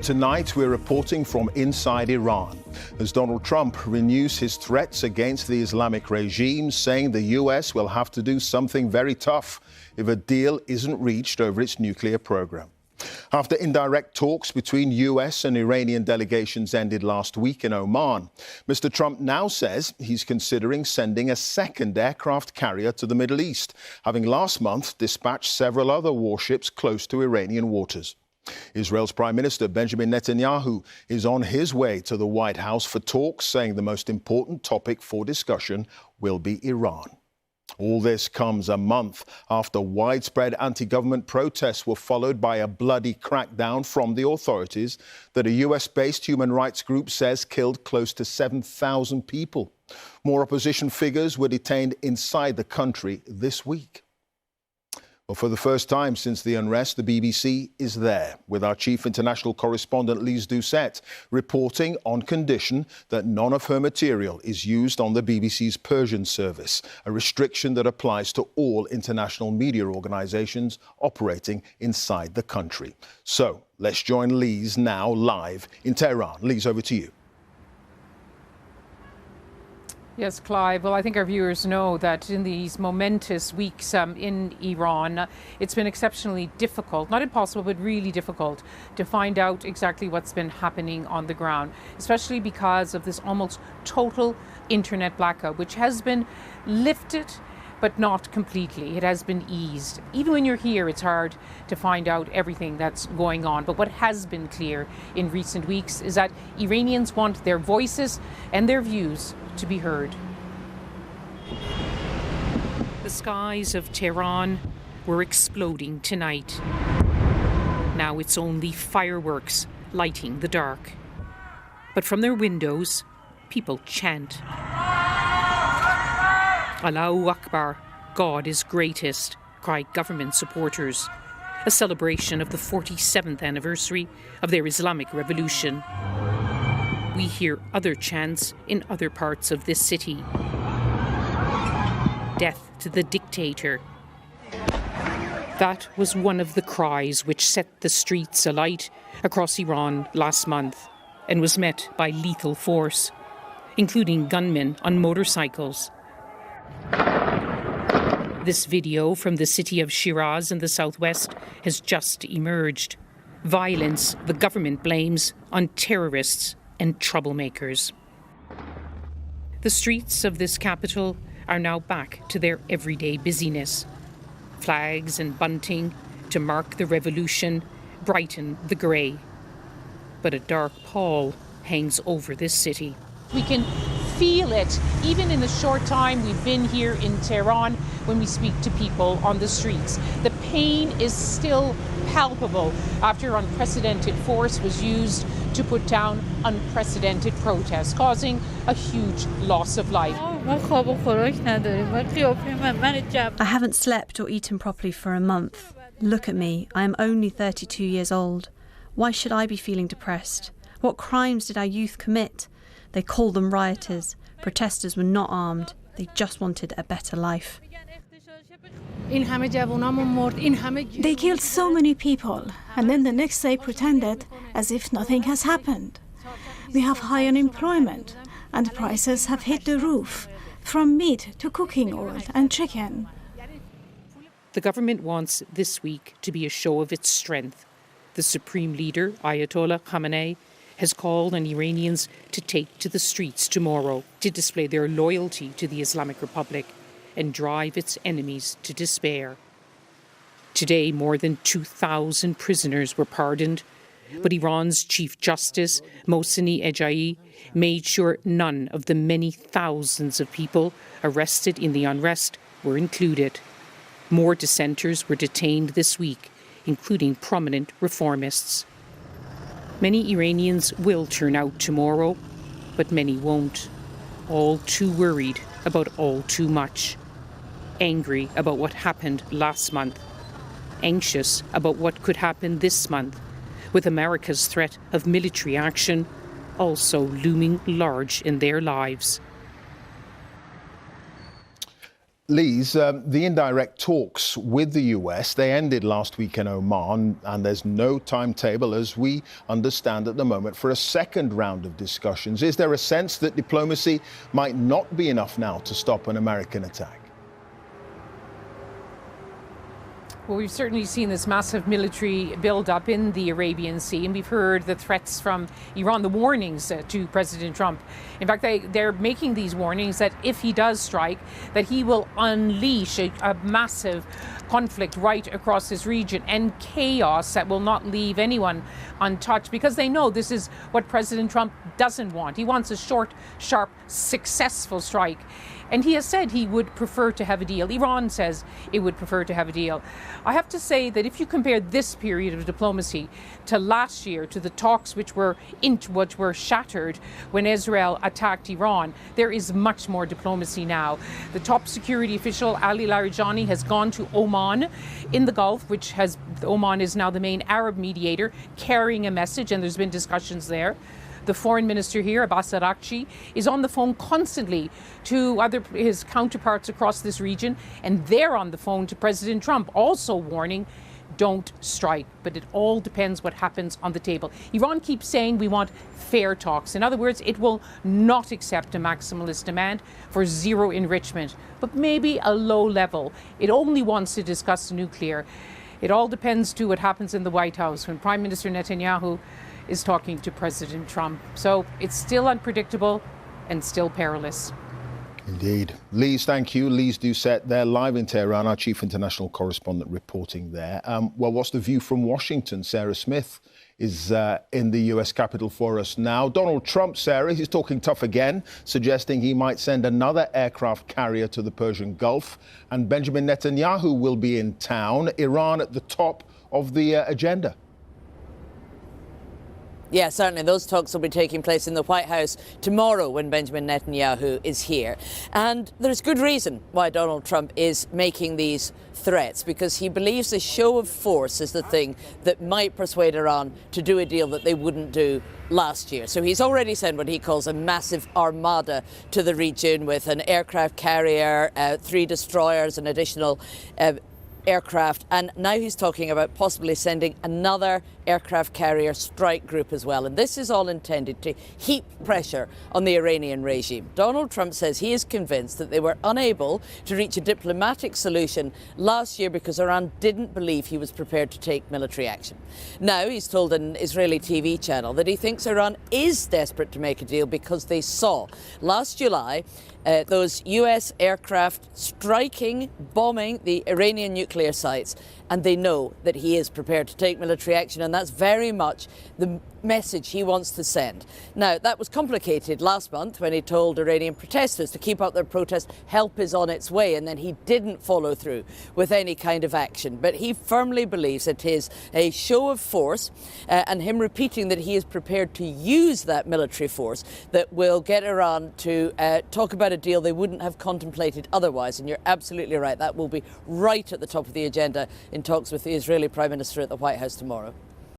Tonight, we're reporting from inside Iran as Donald Trump renews his threats against the Islamic regime, saying the U.S. will have to do something very tough if a deal isn't reached over its nuclear program. After indirect talks between U.S. and Iranian delegations ended last week in Oman, Mr. Trump now says he's considering sending a second aircraft carrier to the Middle East, having last month dispatched several other warships close to Iranian waters. Israel's Prime Minister Benjamin Netanyahu is on his way to the White House for talks, saying the most important topic for discussion will be Iran. All this comes a month after widespread anti-government protests were followed by a bloody crackdown from the authorities that a US-based human rights group says killed close to 7,000 people. More opposition figures were detained inside the country this week. Well, for the first time since the unrest, the BBC is there with our chief international correspondent, Lise Doucette, reporting on condition that none of her material is used on the BBC's Persian service, a restriction that applies to all international media organisations operating inside the country. So let's join Lise now live in Tehran. Lise, over to you. Yes, Clive. Well, I think our viewers know that in these momentous weeks in Iran, it's been exceptionally difficult, not impossible, but really difficult to find out exactly what's been happening on the ground, especially because of this almost total internet blackout, which has been lifted, but not completely. It has been eased. Even when you're here, it's hard to find out everything that's going on. But what has been clear in recent weeks is that Iranians want their voices and their views to be heard. The skies of Tehran were exploding tonight. Now it's only fireworks lighting the dark. But from their windows, people chant. Allahu Akbar, God is greatest, cry government supporters. A celebration of the 47th anniversary of their Islamic revolution. We hear other chants in other parts of this city. Death to the dictator. That was one of the cries which set the streets alight across Iran last month and was met by lethal force, including gunmen on motorcycles. This video from the city of Shiraz in the southwest has just emerged. Violence the government blames on terrorists and troublemakers. The streets of this capital are now back to their everyday busyness. Flags and bunting to mark the revolution brighten the grey. But a dark pall hangs over this city. We can feel it, even in the short time we've been here in Tehran, when we speak to people on the streets. The pain is still palpable after unprecedented force was used to put down unprecedented protests, causing a huge loss of life. I haven't slept or eaten properly for a month. Look at me, I am only 32 years old. Why should I be feeling depressed? What crimes did our youth commit? They called them rioters. Protesters were not armed. They just wanted a better life. They killed so many people, and then the next day pretended as if nothing has happened. We have high unemployment, and prices have hit the roof, from meat to cooking oil and chicken. The government wants this week to be a show of its strength. The supreme leader, Ayatollah Khamenei, has called on Iranians to take to the streets tomorrow to display their loyalty to the Islamic Republic and drive its enemies to despair. Today, more than 2,000 prisoners were pardoned, but Iran's Chief Justice, Mohseni Ejei, made sure none of the many thousands of people arrested in the unrest were included. More dissenters were detained this week, including prominent reformists. Many Iranians will turn out tomorrow, but many won't. All too worried about all too much. Angry about what happened last month. Anxious about what could happen this month, with America's threat of military action also looming large in their lives. Lise, the indirect talks with the US, they ended last week in Oman, and there's no timetable, as we understand at the moment, for a second round of discussions. Is there a sense that diplomacy might not be enough now to stop an American attack? Well, we've certainly seen this massive military build-up in the Arabian Sea, and we've heard the threats from Iran, the warnings to President Trump. In fact, they're making these warnings that if he does strike, that he will unleash a massive conflict right across this region and chaos that will not leave anyone untouched, because they know this is what President Trump doesn't want. He wants a short, sharp, successful strike. And he has said he would prefer to have a deal. Iran says it would prefer to have a deal. I have to say that if you compare this period of diplomacy to last year, to the talks which were shattered when Israel attacked Iran, there is much more diplomacy now. The top security official, Ali Larijani, has gone to Oman in the Gulf, Oman is now the main Arab mediator, carrying a message, and there's been discussions there. The foreign minister here, Abbas Araghchi, is on the phone constantly to his counterparts across this region, and they're on the phone to President Trump, also warning, don't strike. But it all depends what happens on the table. Iran keeps saying we want fair talks. In other words, it will not accept a maximalist demand for zero enrichment, but maybe a low level. It only wants to discuss nuclear. It all depends to what happens in the White House when Prime Minister Netanyahu is talking to President Trump. So it's still unpredictable and still perilous. Indeed. Lise, thank you. Lise Doucette there, live in Tehran, our chief international correspondent reporting there. Well, what's the view from Washington? Sarah Smith is in the US Capitol for us now. Donald Trump, Sarah, he's talking tough again, suggesting he might send another aircraft carrier to the Persian Gulf. And Benjamin Netanyahu will be in town. Iran at the top of the agenda. Yeah, certainly. Those talks will be taking place in the White House tomorrow when Benjamin Netanyahu is here. And there's good reason why Donald Trump is making these threats, because he believes a show of force is the thing that might persuade Iran to do a deal that they wouldn't do last year. So he's already sent what he calls a massive armada to the region with an aircraft carrier, 3 destroyers, an additional aircraft, and now he's talking about possibly sending another aircraft carrier strike group as well. And this is all intended to heap pressure on the Iranian regime. Donald Trump says he is convinced that they were unable to reach a diplomatic solution last year because Iran didn't believe he was prepared to take military action. Now he's told an Israeli TV channel that he thinks Iran is desperate to make a deal because they saw last July those US aircraft striking, bombing the Iranian nuclear sites, and they know that he is prepared to take military action, and that's very much the message he wants to send. Now, that was complicated last month when he told Iranian protesters to keep up their protest, help is on its way, and then he didn't follow through with any kind of action. But he firmly believes it is a show of force, and him repeating that he is prepared to use that military force that will get Iran to talk about a deal they wouldn't have contemplated otherwise. And you're absolutely right, that will be right at the top of the agenda in talks with the Israeli Prime Minister at the White House tomorrow.